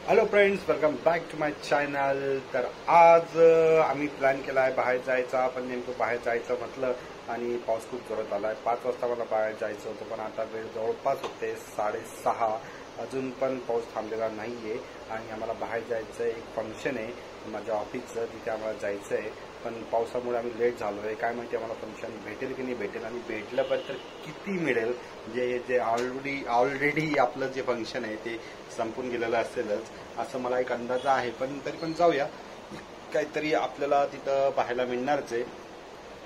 Hello friends, welcome back to my channel. तर आज आम्ही प्लॅन केला आहे बाहेर जायचा, पण नेमकं बाहेर जायचं म्हटलं आणि पाऊस खूप जोरात आला आहे. 5 वाजता मला बाहेर जायचं होतं, पण आता वेळ जवळपास होते 6:30. अजून पण पाऊस थांबलेला नाही आहे आणि आम्हाला बाहेर जायचं आहे. एक फंक्शन आहे माझ्या ऑफिसचं, तिथे आम्हाला जायचं आहे. पण पावसामुळे आम्ही लेट झालो आहे. काय माहिती आम्हाला फंक्शन भेटेल की नाही भेटेल, आणि भेटलं पण तर किती मिळेल. जे ऑलरेडी आपलं जे फंक्शन आहे ते संपून गेलेलं असेलच असं मला एक अंदाज आहे. पण तरी पण जाऊया, काहीतरी आपल्याला तिथं पाहायला मिळणारच आहे.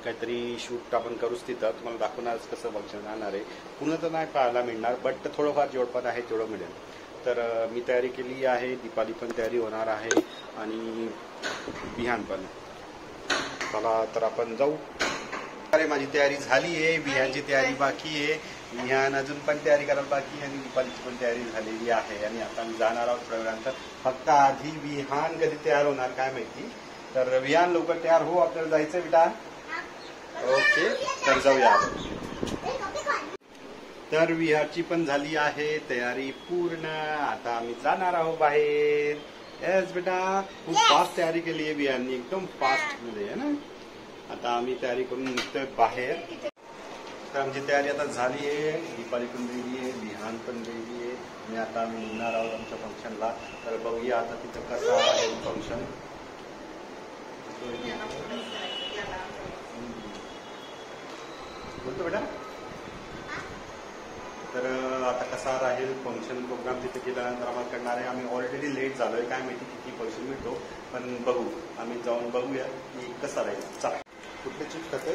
काहीतरी शूट आपण करूच तिथं, तुम्हाला दाखवणारच कसं फंक्शन राहणार आहे. पुन्हा तर नाही पाहायला मिळणार, बट थोडंफार जेवढं आहे तेवढं मिळेल. तर मी तयारी केली आहे, दीपाली पण तयारी होणार आहे आणि विहान पण. चला तर आपण जाऊ. अरे माझी तयारी झाली आहे, विहानची तयारी बाकी आहे. विहान अजून पण तयारी करायला बाकी आहे आणि दीपालीची पण तयारी झालेली आहे. आणि आता मी जाणार आहोत प्रयोगांतर. फक्त आधी विहान कधी तयार होणार काय माहिती. तर विहान लवकर तयार हो, आपल्याला जायचं बेटा. ओके, तर जाऊया. तर विहारची पण झाली आहे तयारी पूर्ण. आता आम्ही जाणार आहोत बाहेर. येस बेटा, खूप फास्ट तयारी केली आहे विहाननी, एकदम फास्ट मध्ये आहे ना. आता आम्ही तयारी करून निघतोय बाहेर. तर आमची तयारी आता झाली आहे. दीपाली पण रेडी आहे, विहान पण रेडी आहे आणि आता आम्ही निघणार आहोत आमच्या फंक्शनला. तर बघूया आता तिथं कसं आहे फंक्शन. बोलतो बेटा. तर आता कसा राहील फंक्शन प्रोग्राम तिथे केल्यानंतर आम्हाला करणार आहे. आम्ही ऑलरेडी लेट झालोय, काय माहिती किती पैसे मिळतो, पण बघू. आम्ही जाऊन बघूया की कसा राहील. चला. कुठले चिप्स खाते?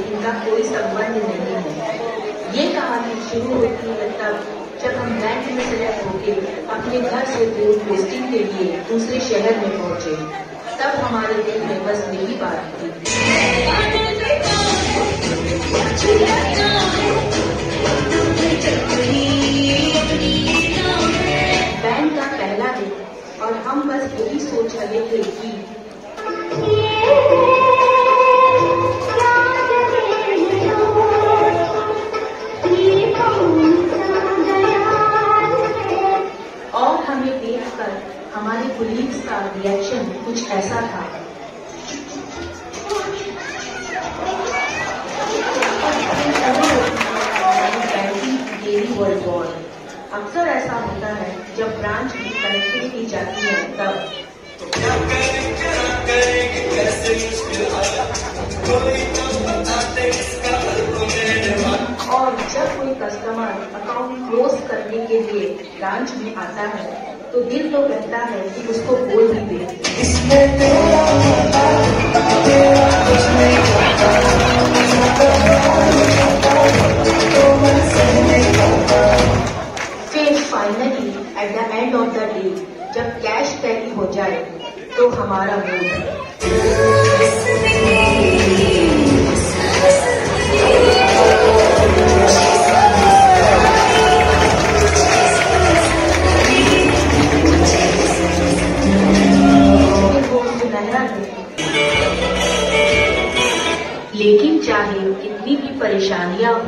इनका कोई संबंध नहीं है। ये कहानी शुरू होती है तब जब हम बैंक में सेलेक्ट होके अपने घर से दूर पोस्टिंग के लिए दूसरे शहर में पहुंचे। तब हमारे दिल में बस यही बात थी। बैंक का पहला दिन और हम बस यही सोच रहे थे कि हमारे कोलीग्स का रिएक्शन कुछ ऐसा था। अक्सर ऐसा होता है जब ब्रांच की कनेक्टिविटी जाती है तब और जब कोई कस्टमर अकाउंट क्लोज करने के लिए ब्रांच में आता है तो दिल तो कहता है कि उसको बोल ही दे। तो हमारा वोट है। लेकिन चाहे कितनी भी परेशानियां हो,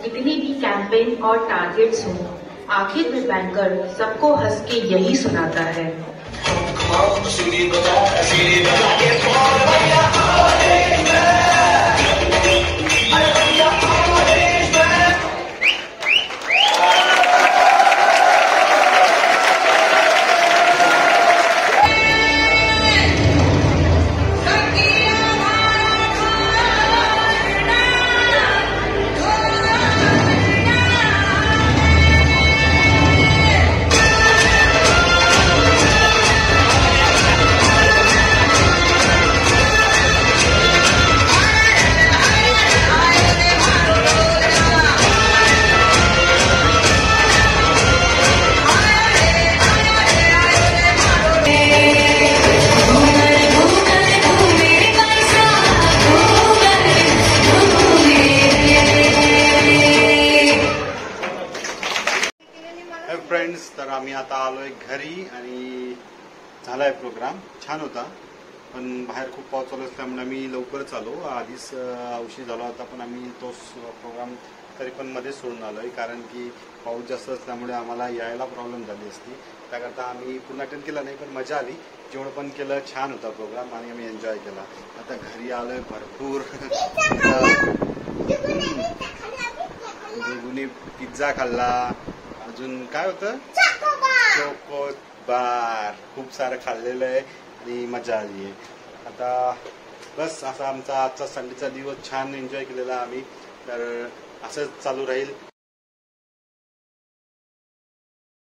कितनी भी कैंपेन और टारगेट्स हो, आखिर में बैंकर सबको हंस के यही सुनाता है। फ्रेंड्स, तर आम्ही आता आलोय घरी आणि झालाय प्रोग्राम. छान होता, पण बाहेर खूप पाऊस चालू असल्यामुळे आम्ही लवकरच आलो. आधीच उशीर झाला होता, पण आम्ही तो प्रोग्राम तरी पण मध्ये सोडून आलोय, कारण की पाऊस जास्त असल्यामुळे आम्हाला यायला प्रॉब्लेम झाली असती. त्याकरता आम्ही पुन्हा अटेंड केला नाही, पण मजा आली. जेवढं पण केलं छान होता प्रोग्राम आणि आम्ही एन्जॉय केला. आता घरी आलोय भरपूर दुगुनी पिझ्झा खाल्ला, अजून काय होतं चोको बार, खूप सारं खाल्लेलं आहे आणि मजा आली आहे. आता बस असा आमचा आजचा संडेचा दिवस छान एन्जॉय केलेला आम्ही. तर असंच चालू राहील.